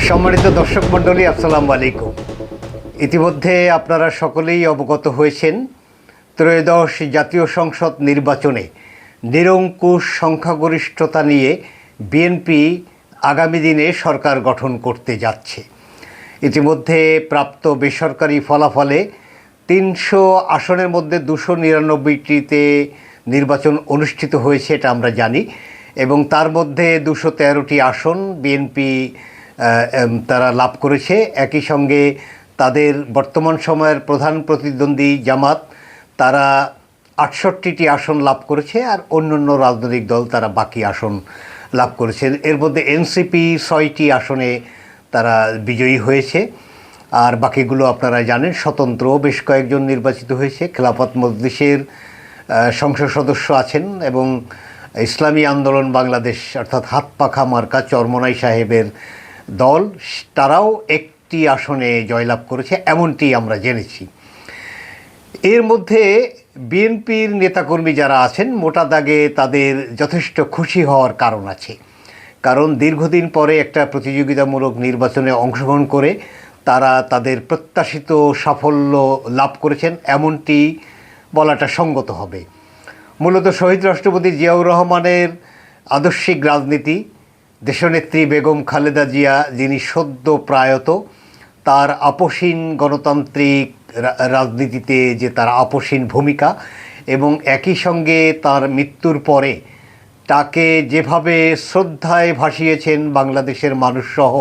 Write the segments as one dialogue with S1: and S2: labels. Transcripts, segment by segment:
S1: সম্মানিত দর্শক মণ্ডলী, আসসালামু আলাইকুম। ইতিমধ্যে আপনারা সকলেই অবগত হয়েছেন ত্রয়োদশ জাতীয় সংসদ নির্বাচনে নিরঙ্কুশ সংখ্যাগরিষ্ঠতা নিয়ে বিএনপি আগামী দিনে সরকার গঠন করতে যাচ্ছে। ইতিমধ্যে প্রাপ্ত বেসরকারি ফলাফলে ৩০০ আসনের মধ্যে ২৯৯টিতে নির্বাচন অনুষ্ঠিত হয়েছে, এটা আমরা জানি, এবং তার মধ্যে ২১৩টি আসন বিএনপি তারা লাভ করেছে। একই সঙ্গে তাদের বর্তমান সময়ের প্রধান প্রতিদ্বন্দ্বী জামাত, তারা ৬৮টি আসন লাভ করেছে, আর অন্যান্য রাজনৈতিক দল তারা বাকি আসন লাভ করেছেন। এর মধ্যে এনসিপি ৬টি আসনে তারা বিজয়ী হয়েছে, আর বাকিগুলো আপনারা জানেন স্বতন্ত্র বেশ কয়েকজন নির্বাচিত হয়েছে। খেলাফত মজলিসের সংসদ সদস্য আছেন এবং ইসলামী আন্দোলন বাংলাদেশ অর্থাৎ হাত পাখা মার্কা চরমোনাই সাহেবের দল, তারাও একটি আসনে জয়লাভ করেছে, এমনটি আমরা জেনেছি। এর মধ্যে বিএনপির নেতাকর্মী যারা আছেন, মোটা দাগে তাদের যথেষ্ট খুশি হওয়ার কারণ আছে। কারণ দীর্ঘদিন পরে একটা প্রতিযোগিতামূলক নির্বাচনে অংশগ্রহণ করে তারা তাদের প্রত্যাশিত সাফল্য লাভ করেছেন, এমনটি বলাটা সঙ্গত হবে। মূলত শহীদ রাষ্ট্রপতি জিয়াউর রহমানের আদর্শিক রাজনীতি, দেশনেত্রী বেগম খালেদা জিয়া যিনি সদ্য প্রয়াত, তার আপসীন গণতান্ত্রিক রাজনীতিতে যে তার আপসীন ভূমিকা, এবং একই সঙ্গে তার মৃত্যুর পরে তাকে যেভাবে শ্রদ্ধায় ভাসিয়েছেন বাংলাদেশের মানুষসহ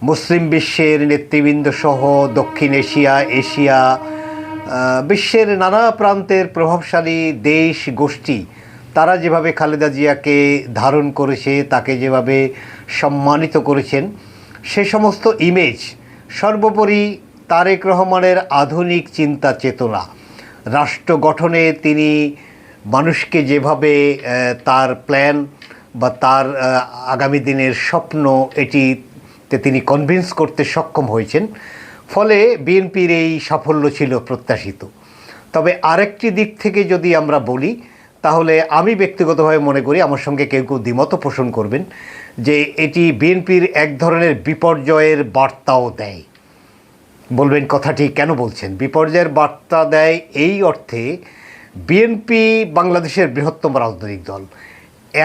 S1: মুসলিম বিশ্বের নেতৃবৃন্দ সহ দক্ষিণ এশিয়া, এশিয়া, বিশ্বের নানা প্রান্তের প্রভাবশালী দেশ গোষ্ঠী, তারা যেভাবে খালেদা জিয়াকে ধারণ করেছে, তাকে যেভাবে সম্মানিত করেছেন, সে সমস্ত ইমেজ, সর্বোপরি তারেক রহমানের আধুনিক চিন্তা চেতনা, রাষ্ট্র গঠনে তিনি মানুষকে যেভাবে তার প্ল্যান বা তার আগামী দিনের স্বপ্ন, এটিতে তিনি কনভিন্স করতে সক্ষম হয়েছেন, ফলে বিএনপির এই সাফল্য ছিল প্রত্যাশিত। তবে আরেকটি দিক থেকে যদি আমরা বলি, তাহলে আমি ব্যক্তিগতভাবে মনে করি, আমার সঙ্গে কেউ কেউ দ্বিমত পোষণ করবেন, যে এটি বিএনপির এক ধরনের বিপর্যয়ের বার্তাও দেয়। বলবেন কথাটি কেন বলছেন? বিপর্যয়ের বার্তা দেয় এই অর্থে, বিএনপি বাংলাদেশের বৃহত্তম রাজনৈতিক দল।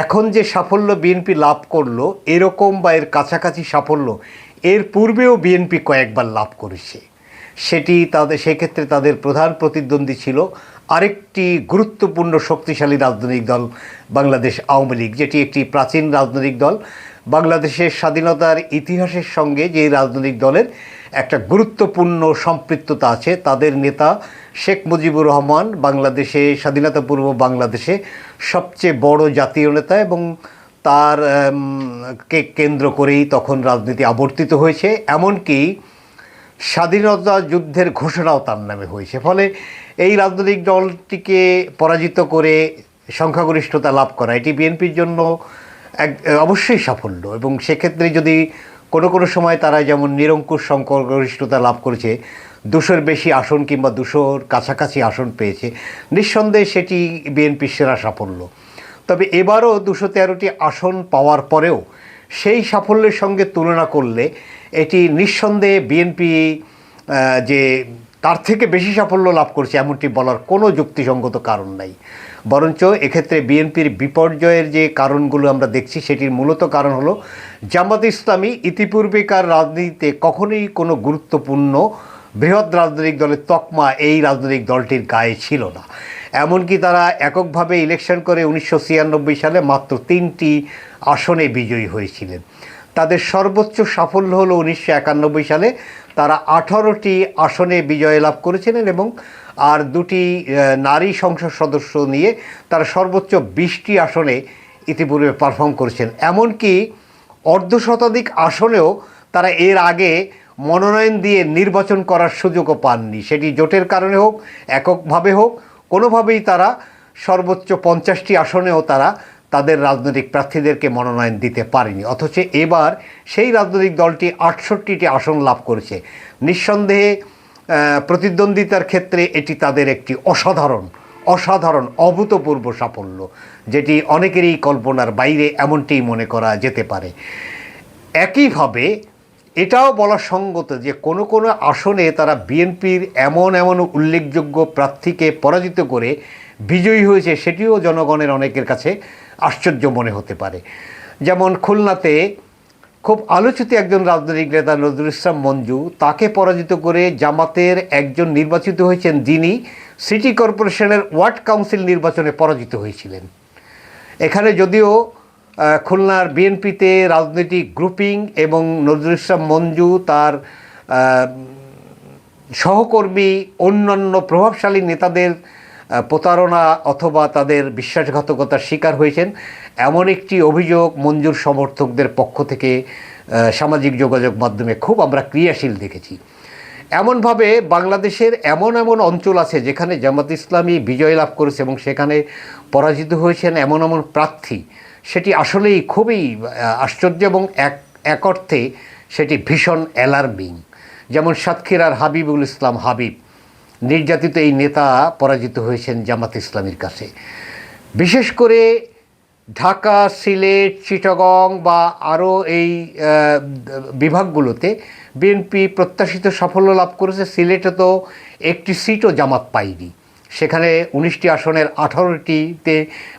S1: এখন যে সাফল্য বিএনপি লাভ করলো, এরকম বা এর কাছাকাছি সাফল্য এর পূর্বেও বিএনপি কয়েকবার লাভ করেছে। সেক্ষেত্রে তাদের প্রধান প্রতিদ্বন্দ্বী ছিল আরেকটি গুরুত্বপূর্ণ শক্তিশালী রাজনৈতিক দল, বাংলাদেশ আওয়ামী লীগ, যেটি একটি প্রাচীন রাজনৈতিক দল। বাংলাদেশের স্বাধীনতার ইতিহাসের সঙ্গে যে রাজনৈতিক দলের একটা গুরুত্বপূর্ণ সম্পৃক্ততা আছে, তাদের নেতা শেখ মুজিবুর রহমান বাংলাদেশে, স্বাধীনতাপূর্ব বাংলাদেশে সবচেয়ে বড় জাতীয় নেতা, এবং তার কে কেন্দ্র করেই তখন রাজনীতি আবর্তিত হয়েছে। এমনকি স্বাধীনতা যুদ্ধের ঘোষণাও তার নামে হয়েছে। ফলে এই রাজনৈতিক দলটিকে পরাজিত করে সংখ্যাগরিষ্ঠতা লাভ করা, এটি বিএনপির জন্য অবশ্যই সাফল্য। এবং সেক্ষেত্রে যদি কোনো সময় তারা যেমন নিরঙ্কুশ সংখ্যাগরিষ্ঠতা লাভ করেছে, ২০০-র বেশি আসন কিংবা ২০০-র কাছাকাছি আসন পেয়েছে, নিঃসন্দেহে সেটি বিএনপির সেরা সাফল্য। তবে এবারও ২১৩টি আসন পাওয়ার পরেও সেই সাফল্যের সঙ্গে তুলনা করলে এটি নিঃসন্দেহে বিএনপি যে তার থেকে বেশি সাফল্য লাভ করছে এমনটি বলার কোনো যুক্তিসঙ্গত কারণ নাই। বরঞ্চ এক্ষেত্রে বিএনপির বিপর্যয়ের যে কারণগুলো আমরা দেখছি, সেটির মূলত কারণ হলো জামাত ইসলামী ইতিপূর্বেকার রাজনীতিতে কখনোই কোনো গুরুত্বপূর্ণ বৃহৎ রাজনৈতিক দলের তকমা এই রাজনৈতিক দলটির গায়ে ছিল না। এমনকি তারা এককভাবে ইলেকশন করে ১৯৯৬ সালে মাত্র ৩টি আসনে বিজয়ী হয়েছিলেন। তাদের সর্বোচ্চ সাফল্য হলো ১৯৯১ সালে তারা 18টি আসনে বিজয় লাভ করেছিলেন, এবং আর 2টি নারী সংসদ সদস্য নিয়ে তারা সর্বোচ্চ 20টি আসনে ইতিপূর্বে পারফর্ম করেছেন। এমনকি অর্ধশতাধিক আসনেও তারা এর আগে মনোনয়ন দিয়ে নির্বাচন করার সুযোগও পাননি। সেটি জোটের কারণে হোক, এককভাবে হোক, কোনোভাবেই তারা সর্বোচ্চ 50টি আসনেও তারা তাদের রাজনৈতিক প্রার্থীদেরকে মনোনয়ন দিতে পারেনি। অথচ এবার সেই রাজনৈতিক দলটি 68টি আসন লাভ করেছে। নিঃসন্দেহে প্রতিদ্বন্দ্বিতার ক্ষেত্রে এটি তাদের একটি অসাধারণ অভূতপূর্ব সাফল্য, যেটি অনেকেরই কল্পনার বাইরে, এমনটিই মনে করা যেতে পারে। একইভাবে এটাও বলা সঙ্গত যে কোনো কোনো আসনে তারা বিএনপির এমন এমন উল্লেখযোগ্য প্রার্থীকে পরাজিত করে বিজয়ী হয়েছে, সেটিও জনগণের অনেকের কাছে আশ্চর্য মনে হতে পারে। যেমন খুলনাতে খুব আলোচিত একজন রাজনৈতিক নেতা নজরুল ইসলাম মঞ্জু, তাকে পরাজিত করে জামাতের একজন নির্বাচিত হয়েছেন যিনি সিটি কর্পোরেশনের ওয়ার্ড কাউন্সিল নির্বাচনে পরাজিত হয়েছিলেন। এখানে যদিও খুলনার বিএনপিতে রাজনৈতিক গ্রুপিং এবং নজরুল ইসলাম মঞ্জু তার সহকর্মী অন্যান্য প্রভাবশালী নেতাদের প্রতারণা অথবা তাদের বিশ্বাসঘাতকতার শিকার হয়েছেন, এমন একটি অভিযোগ মঞ্জুর সমর্থকদের পক্ষ থেকে সামাজিক যোগাযোগ মাধ্যমে খুব আমরা ক্রিয়াশীল দেখেছি। এমনভাবে বাংলাদেশের এমন এমন অঞ্চল আছে যেখানে জামাত ইসলামী বিজয় লাভ করেছে এবং সেখানে পরাজিত হয়েছেন এমন এমন প্রার্থী, সেটি আসলেই খুবই আশ্চর্য এবং এক অর্থে সেটি ভীষণ অ্যালার্মিং। যেমন সাতক্ষীরার হাবিবুল ইসলাম হাবিব, নির্যাতিত এই নেতা পরাজিত হয়েছেন জামাত ইসলামীর কাছে। বিশেষ করে ঢাকা, সিলেট, চিটাগং বা আরও এই বিভাগগুলোতে বিএনপি প্রত্যাশিত সাফল্য লাভ করেছে। সিলেটে তো একটি সিটও জামাত পায়নি, সেখানে 19টি আসনের 18টিতে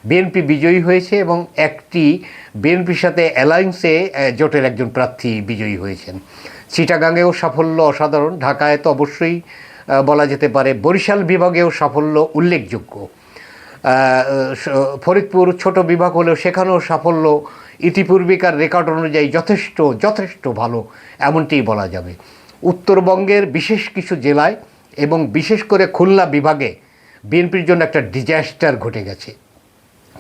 S1: বিএনপি বিজয়ী হয়েছে এবং একটি বিএনপির সাথে অ্যালায়েন্সে জোটের একজন প্রার্থী বিজয়ী হয়েছেন। চিটাগাংয়েও সাফল্য অসাধারণ, ঢাকায় তো অবশ্যই বলা যেতে পারে, বরিশাল বিভাগেও সাফল্য উল্লেখযোগ্য, ফরিদপুর ছোট বিভাগ হলেও সেখানেও সাফল্য ইতিপূর্বেকার রেকর্ড অনুযায়ী যথেষ্ট ভালো, এমনটিই বলা যাবে। উত্তরবঙ্গের বিশেষ কিছু জেলায় এবং বিশেষ করে খুলনা বিভাগে বিএনপির জন্য একটা ডিজাস্টার ঘটে গেছে।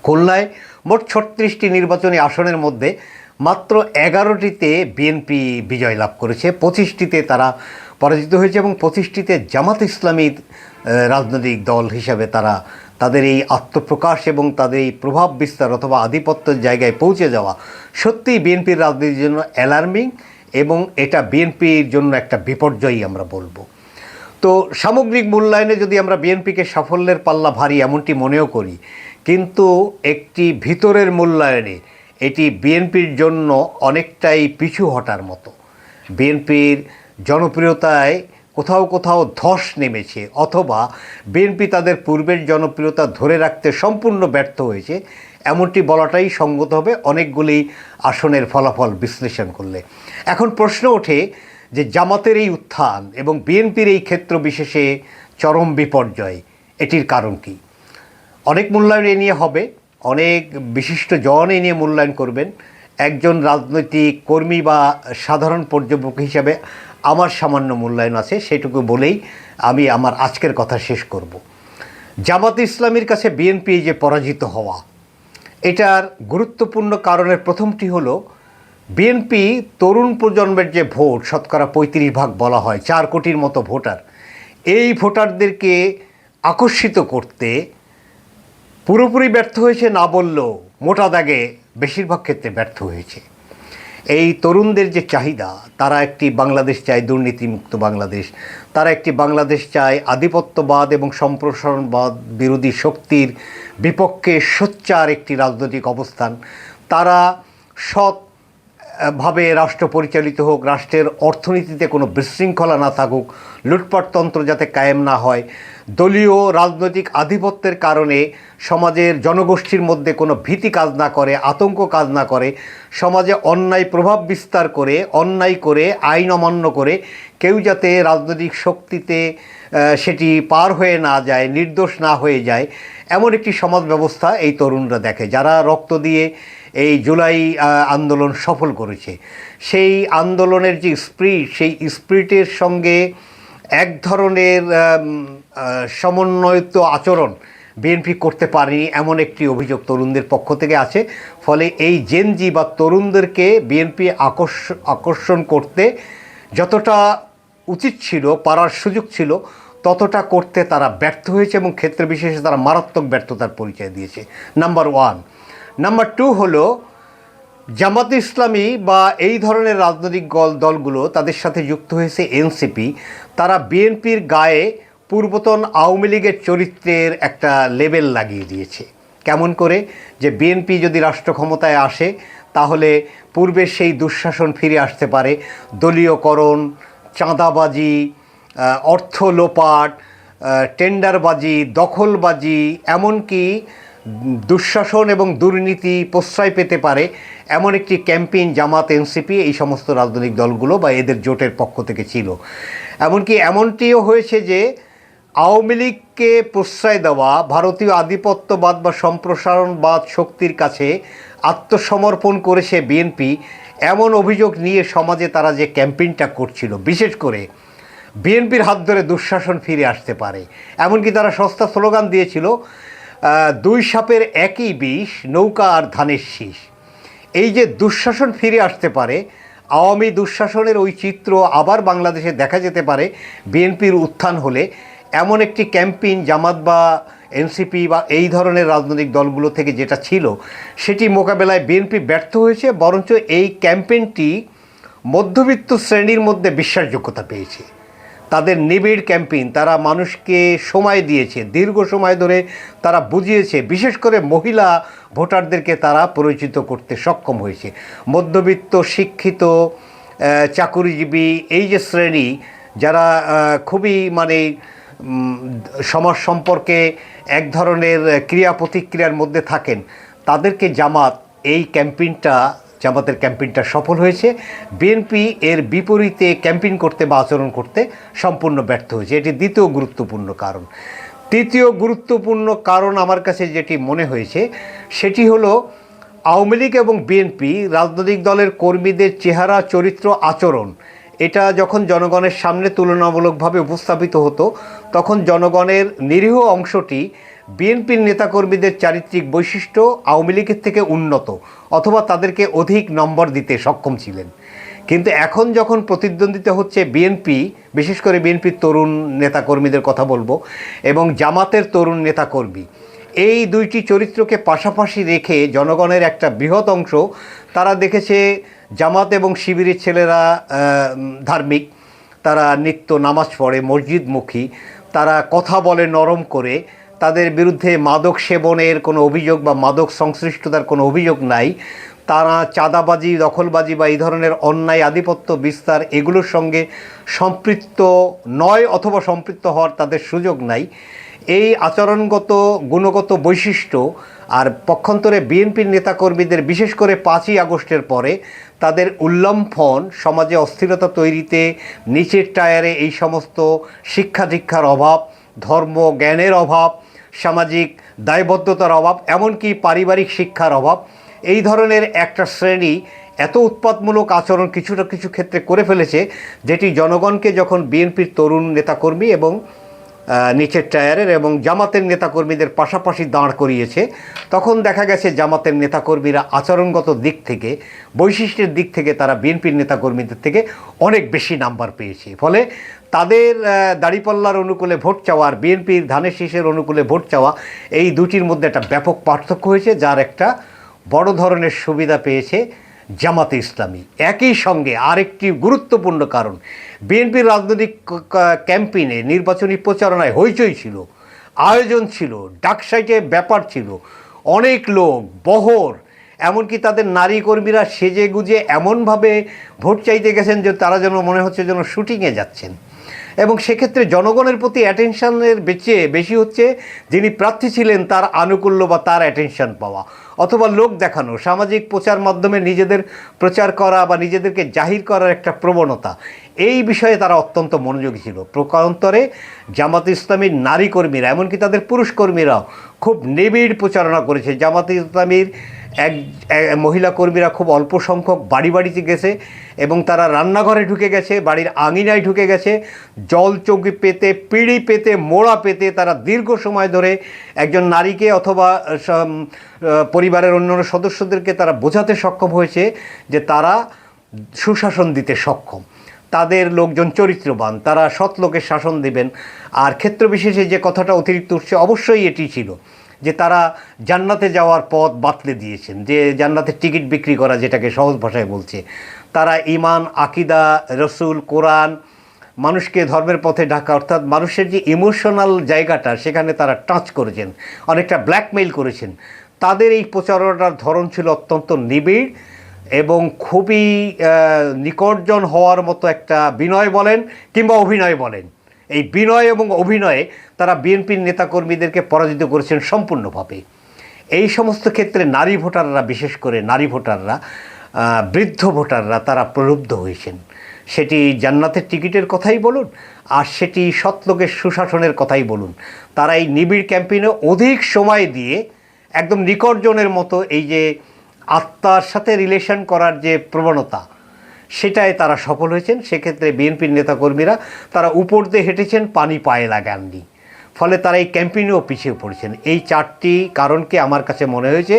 S1: খুলনায় মোট 36টি নির্বাচনী আসনের মধ্যে মাত্র 11টিতে বিএনপি বিজয় লাভ করেছে, 25টিতে তারা পরাজিত হয়েছে এবং 25টিতে জামাত ইসলামীর রাজনৈতিক দল হিসাবে তারা তাদের এই আত্মপ্রকাশ এবং তাদের এই প্রভাব বিস্তার অথবা আধিপত্যের জায়গায় পৌঁছে যাওয়া সত্যিই বিএনপির রাজনীতির জন্য অ্যালার্মিং এবং এটা বিএনপির জন্য একটা বিপর্যয়ই আমরা বলবো। তো সামগ্রিক মূল্যায়নে যদি আমরা বিএনপিকে সাফল্যের পাল্লা ভারী এমনটি মনেও করি, কিন্তু একটি ভিতরের মূল্যায়নে এটি বিএনপির জন্য অনেকটাই পিছু হটার মতো। বিএনপির জনপ্রিয়তায় কোথাও ধস নেমেছে অথবা বিএনপি তাদের পূর্বের জনপ্রিয়তা ধরে রাখতে সম্পূর্ণ ব্যর্থ হয়েছে, এমনটি বলাটাই সঙ্গত হবে অনেকগুলি আসনের ফলাফল বিশ্লেষণ করলে। এখন প্রশ্ন ওঠে যে জামাতের এই উত্থান এবং বিএনপির এই ক্ষেত্র বিশেষে চরম বিপর্যয়, এটির কারণ কী? অনেক মূল্যায়ন এ নিয়ে হবে, অনেক বিশিষ্ট জন এ নিয়ে মূল্যায়ন করবেন। একজন রাজনৈতিক কর্মী বা সাধারণ পর্যবেক্ষক হিসাবে আমার সামান্য মূল্যায়ন আছে, সেটুকু বলেই আমি আমার আজকের কথা শেষ করব। জামাত ইসলামীর কাছে বিএনপি যে পরাজিত হওয়া, এটার গুরুত্বপূর্ণ কারণের প্রথমটি হলো বিএনপি তরুণ প্রজন্মের যে ভোট, শতকরা 35% বলা হয়, 4 কোটির মতো ভোটার, এই ভোটারদেরকে আকর্ষিত করতে পুরোপুরি ব্যর্থ হয়েছে না বললেও মোটা দাগে বেশিরভাগ ক্ষেত্রে ব্যর্থ হয়েছে। এই তরুণদের যে চাহিদা, তারা একটি বাংলাদেশ চায় দুর্নীতিমুক্ত বাংলাদেশ, তারা একটি বাংলাদেশ চায় আধিপত্যবাদ এবং সম্প্রসারণবাদ বিরোধী শক্তির বিপক্ষে সোচ্চার একটি রাজনৈতিক অবস্থান, তারা সৎভাবে রাষ্ট্র পরিচালিত হোক, রাষ্ট্রের অর্থনীতিতে কোনো বিশৃঙ্খলা না থাকুক, লুটপাটতন্ত্র যাতে কায়েম না হয়, দলীয় রাজনৈতিক আধিপত্যের কারণে সমাজের জনগোষ্ঠীর মধ্যে কোনো ভীতি কাজ না করে, আতঙ্ক কাজ না করে, সমাজে অন্যায় প্রভাব বিস্তার করে, অন্যায় করে, আইন অমান্য করে কেউ যাতে রাজনৈতিক শক্তিতে সেটি পার হয়ে না যায়, নির্দোষ না হয়ে যায়, এমন একটি সমাজ ব্যবস্থা এই তরুণরা দেখে, যারা রক্ত দিয়ে এই জুলাই আন্দোলন সফল করেছে। সেই আন্দোলনের যে স্পিরিট, সেই স্পিরিটের সঙ্গে এক ধরনের সমন্বয়িত আচরণ বিএনপি করতে পারেনি, এমন একটি অভিযোগ তরুণদের পক্ষ থেকে আছে। ফলে এই জেনজি বা তরুণদেরকে বিএনপি আকর্ষণ করতে যতটা উচিত ছিল, পারার সুযোগ ছিল, ততটা করতে তারা ব্যর্থ হয়েছে এবং ক্ষেত্র বিশেষে তারা মারাত্মক ব্যর্থতার পরিচয় দিয়েছে। নাম্বার 1। নাম্বার 2 হলো জামাত ইসলামী বা এই ধরনের রাজনৈতিক দলগুলো তাদের সাথে যুক্ত হয়েছে এনসিপি, তারা বিএনপির গায়ে পূর্বতন আওয়ামী লীগের চরিত্রের একটা লেবেল লাগিয়ে দিয়েছে। কেমন করে? যে বিএনপি যদি রাষ্ট্র ক্ষমতায় আসে তাহলে পূর্বের সেই দুঃশাসন ফিরে আসতে পারে। দলীয়করণ, চাঁদাবাজি, অর্থ লোপাট, টেন্ডারবাজি, দখলবাজি, এমনকি দুঃশাসন এবং দুর্নীতি প্রশ্রয় পেতে পারে এমন একটি ক্যাম্পেইন জামাত, এনসিপি, এই সমস্ত রাজনৈতিক দলগুলো বা এদের জোটের পক্ষ থেকে ছিল। এমনকি এমনটিও হয়েছে যে আওয়ামী লীগকে প্রশ্রয় দেওয়া ভারতীয় আধিপত্যবাদ বা সম্প্রসারণবাদ শক্তির কাছে আত্মসমর্পণ করেছে বিএনপি, এমন অভিযোগ নিয়ে সমাজে তারা যে ক্যাম্পেইনটা করছিল, বিশেষ করে বিএনপির হাত ধরে দুঃশাসন ফিরে আসতে পারে। এমনকি তারা সস্তা স্লোগান দিয়েছিল, দুই সাপের একই বিষ, নৌকা আর ধানের শীষ। এই যে দুঃশাসন ফিরে আসতে পারে, আওয়ামী দুঃশাসনের ওই চিত্র আবার বাংলাদেশে দেখা যেতে পারে বিএনপির উত্থান হলে, এমন একটি ক্যাম্পেইন জামাত বা এনসিপি বা এই ধরনের রাজনৈতিক দলগুলো থেকে যেটা ছিল সেটি মোকাবেলায় বিএনপি ব্যর্থ হয়েছে। বরঞ্চ এই ক্যাম্পেইনটি মধ্যবিত্ত শ্রেণীর মধ্যে বিশ্বাসযোগ্যতা পেয়েছে। তাদের নিবিড় ক্যাম্পেইন, তারা মানুষকে সময় দিয়েছে, দীর্ঘ সময় ধরে তারা বুঝিয়েছে, বিশেষ করে মহিলা ভোটারদেরকে তারা পরিচিত করতে সক্ষম হয়েছে। মধ্যবিত্ত, শিক্ষিত, চাকুরিজীবী এই যে শ্রেণী, যারা খুবই মানে সমাজ সম্পর্কে এক ধরনের ক্রিয়া প্রতিক্রিয়ার মধ্যে থাকেন, তাদেরকে জামাতের ক্যাম্পেইনটা সফল হয়েছে। বিএনপি এর বিপরীতে ক্যাম্পেইন করতে বা আচরণ করতে সম্পূর্ণ ব্যর্থ হয়েছে। এটি দ্বিতীয় গুরুত্বপূর্ণ কারণ। তৃতীয় গুরুত্বপূর্ণ কারণ আমার কাছে যেটি মনে হয়েছে সেটি হলো আওয়ামী লীগ এবং বিএনপি রাজনৈতিক দলের কর্মীদের চেহারা, চরিত্র, আচরণ, এটা যখন জনগণের সামনে তুলনামূলকভাবে উপস্থাপিত হতো, তখন জনগণের নিরীহ অংশটি বিএনপির নেতাকর্মীদের চারিত্রিক বৈশিষ্ট্য আওয়ামী লীগের থেকে উন্নত অথবা তাদেরকে অধিক নম্বর দিতে সক্ষম ছিলেন। কিন্তু এখন যখন প্রতিদ্বন্দ্বিতা হচ্ছে বিএনপি, বিশেষ করে বিএনপির তরুণ নেতাকর্মীদের কথা বলবো, এবং জামাতের তরুণ নেতাকর্মী, এই দুইটি চরিত্রকে পাশাপাশি রেখে জনগণের একটা বৃহৎ অংশ তারা দেখেছে জামাত এবং শিবিরের ছেলেরা ধার্মিক, তারা নিত্য নামাজ পড়ে, মসজিদমুখী, তারা কথা বলে নরম করে, তাদের বিরুদ্ধে মাদক সেবনের কোনো অভিযোগ বা মাদক সংশ্লিষ্টতার কোনো অভিযোগ নাই, তারা চাঁদাবাজি, দখলবাজি বা এই ধরনের অন্যায় আধিপত্য বিস্তার এগুলোর সঙ্গে সম্পৃক্ত নয় অথবা সম্পৃক্ত হওয়ার তাদের সুযোগ নাই। এই আচরণগত গুণগত বৈশিষ্ট্য আর পক্ষান্তরে বিএনপির নেতাকর্মীদের, বিশেষ করে 5ই আগস্টের পরে তাদের উল্লম্ফন, সমাজে অস্থিরতা তৈরিতে, নিচের টায়ারে এই সমস্ত শিক্ষা দীক্ষার অভাব, ধর্ম জ্ঞানের অভাব, সামাজিক দায়বদ্ধতার অভাব, এমনকি পারিবারিক শিক্ষার অভাব, এই ধরনের একটা শ্রেণী এত উৎপাতমূলক আচরণ কিছু ক্ষেত্রে করে ফেলেছে, যেটি জনগণকে যখন বিএনপির তরুণ নেতাকর্মী এবং নিচের টায়ারের এবং জামাতের নেতাকর্মীদের পাশাপাশি দাঁড় করিয়েছে, তখন দেখা গেছে জামাতের নেতাকর্মীরা আচরণগত দিক থেকে, বৈশিষ্ট্যের দিক থেকে তারা বিএনপির নেতাকর্মীদের থেকে অনেক বেশি নাম্বার পেয়েছে। ফলে তাদের দাড়িপাল্লার অনুকূলে ভোট চাওয়া আর বিএনপির ধানের শীষের অনুকূলে ভোট চাওয়া, এই দুটির মধ্যে একটা ব্যাপক পার্থক্য হয়েছে, যার একটা বড় ধরনের সুবিধা পেয়েছে জামাতে ইসলামী। একই সঙ্গে আরেকটি গুরুত্বপূর্ণ কারণ, বিএনপির রাজনৈতিক ক্যাম্পেইনে, নির্বাচনী প্রচারণায় হইচই ছিল, আয়োজন ছিল, ডাকসাইটে ব্যাপার ছিল, অনেক লোক, বহর, এমনকি তাদের নারী কর্মীরা সেজে গুজে এমনভাবে ভোট চাইতে গেছেন যে তারা যেন মনে হচ্ছে যেন শুটিংয়ে যাচ্ছেন। এবং সেক্ষেত্রে জনগণের প্রতি অ্যাটেনশনের বেশি হচ্ছে যিনি প্রার্থী ছিলেন তার আনুকূল্য বা তার অ্যাটেনশন পাওয়া, অথবা লোক দেখানো, সামাজিক প্রচার মাধ্যমে নিজেদের প্রচার করা বা নিজেদেরকে জাহির করার একটা প্রবণতা, এই বিষয়ে তারা অত্যন্ত মনোযোগী ছিল। প্রকারান্তরে জামাতে ইসলামীর নারী কর্মীরা, এমনকি তাদের পুরুষ কর্মীরাও খুব নিবিড় প্রচারণা করেছে। জামাতে ইসলামীর মহিলা কর্মীরা খুব অল্প সংখ্যক বাড়িতে গেছে এবং তারা রান্নাঘরে ঢুকে গেছে, বাড়ির আঙিনায় ঢুকে গেছে, জল চৌকি পেতে, পিঁড়ি পেতে, মোড়া পেতে তারা দীর্ঘ সময় ধরে একজন নারীকে অথবা পরিবারের অন্যান্য সদস্যদেরকে তারা বোঝাতে সক্ষম হয়েছে যে তারা সুশাসন দিতে সক্ষম, তাদের লোকজন চরিত্রবান, তারা সৎ লোকের শাসন দেবেন। আর ক্ষেত্রবিশেষে যে কথাটা অতিরিক্ত উঠছে অবশ্যই এটি ছিল যে তারা জান্নাতে যাওয়ার পথ বাতলে দিয়েছেন, যে জান্নাতের টিকিট বিক্রি করা, যেটাকে সহজ ভাষায় বলছে। তারা ঈমান, আকিদা, রসুল, কোরআন, মানুষকে ধর্মের পথে ডাকা, অর্থাৎ মানুষের যে ইমোশনাল জায়গাটা সেখানে তারা টাচ করেছেন, অনেকটা ব্ল্যাকমেইল করেছেন। তাদের এই প্রচারণার ধরন ছিল অত্যন্ত নিবিড়, এবং খুবই নিকটজন হওয়ার মতো একটা বিনয় বলেন কিংবা অভিনয় বলেন, এই বিনয় এবং অভিনয়ে তারা বিএনপির নেতাকর্মীদেরকে পরাজিত করেছেন সম্পূর্ণভাবে। এই সমস্ত ক্ষেত্রে নারী ভোটাররা, বিশেষ করে নারী ভোটাররা, বৃদ্ধ ভোটাররা তারা প্রলুব্ধ হয়েছেন। সেটি জান্নাতের টিকিটের কথাই বলুন আর সেটি সৎলোকের সুশাসনের কথাই বলুন, তারা এই নিবিড় ক্যাম্পেইনে অধিক সময় দিয়ে একদম নিকটজনের মতো এই যে আত্মার সাথে রিলেশন করার যে প্রবণতা, সেটায় তারা সফল হয়েছেন। সেক্ষেত্রে বিএনপির নেতাকর্মীরা তারা উপর দিয়ে হেঁটেছেন, পানি পায়ে লাগাননি, ফলে তারা এই ক্যাম্পেইনেও পিছিয়ে পড়েছেন। এই চারটি কারণকে আমার কাছে মনে হয়েছে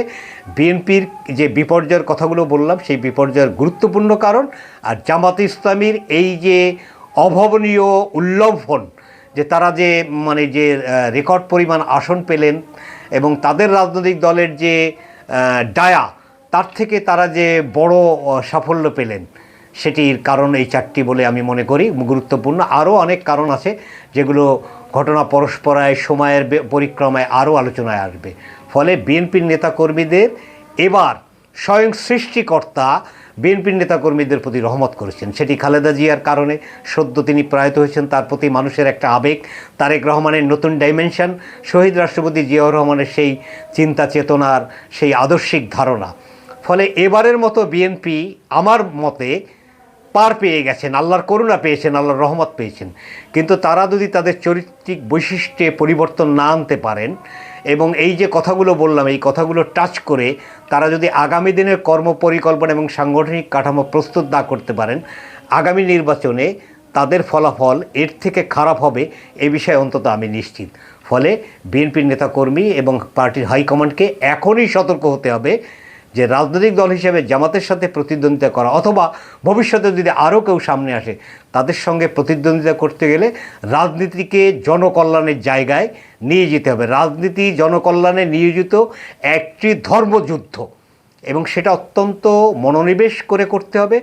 S1: বিএনপির যে বিপর্যয়ের কথাগুলো বললাম সেই বিপর্যয়ের গুরুত্বপূর্ণ কারণ। আর জামাতে ইসলামীর এই যে অভাবনীয় উল্লঙ্ঘন, যে তারা যে যে রেকর্ড পরিমাণ আসন পেলেন এবং তাদের রাজনৈতিক দলের যে ডায়া, তার থেকে তারা যে বড় সাফল্য পেলেন, সেটির কারণ এই চারটি বলে আমি মনে করি গুরুত্বপূর্ণ। আরও অনেক কারণ আছে যেগুলো ঘটনা পরস্পরায় সময়ের পরিক্রমায় আরও আলোচনায় আসবে। ফলে বিএনপির নেতাকর্মীদের এবার স্বয়ং সৃষ্টিকর্তা বিএনপির নেতাকর্মীদের প্রতি রহমত করেছেন। সেটি খালেদা জিয়ার কারণে, সদ্য তিনি প্রয়াত হয়েছেন, তার প্রতি মানুষের একটা আবেগ, তারেক রহমানের নতুন ডাইমেনশন, শহীদ রাষ্ট্রপতি জিয়াউর রহমানের সেই চিন্তা চেতনার সেই আদর্শিক ধারণা। ফলে এবারের মতো বিএনপি আমার মতে পার পেয়ে গেছেন, আল্লাহর করুণা পেয়েছেন, আল্লাহর রহমত পেয়েছেন। কিন্তু তারা যদি তাদের চরিত্রিক বৈশিষ্ট্যে পরিবর্তন না আনতে পারেন এবং এই যে কথাগুলো বললাম এই কথাগুলো টাচ করে তারা যদি আগামী দিনের কর্মপরিকল্পনা এবং সাংগঠনিক কাঠামো প্রস্তুত না করতে পারেন, আগামী নির্বাচনে তাদের ফলাফল এর থেকে খারাপ হবে, এ বিষয়ে অন্তত আমি নিশ্চিত। ফলে বিএনপির নেতাকর্মী এবং পার্টির হাইকমান্ডকে এখনই সতর্ক হতে হবে যে রাজনৈতিক দল হিসেবে জামাতের সাথে প্রতিদ্বন্দ্বিতা করা অথবা ভবিষ্যতে যদি আরও কেউ সামনে আসে তাদের সঙ্গে প্রতিদ্বন্দ্বিতা করতে গেলে রাজনীতিকে জনকল্যাণের জায়গায় নিয়ে যেতে হবে। রাজনীতি জনকল্যাণে নিয়োজিত একটি ধর্মযুদ্ধ এবং সেটা অত্যন্ত মনোনিবেশ করে করতে হবে।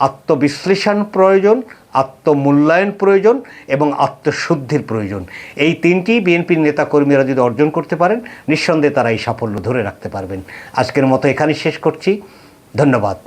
S1: আত্মবিশ্লেষণ প্রয়োজন, আত্মমূল্যায়ন প্রয়োজন এবং আত্মশুদ্ধির প্রয়োজন। এই তিনটি বিএনপির নেতাকর্মীরা যদি অর্জন করতে পারেন, নিঃসন্দেহে তারা এই সাফল্য ধরে রাখতে পারবেন। আজকের মতো এখানেই শেষ করছি। ধন্যবাদ।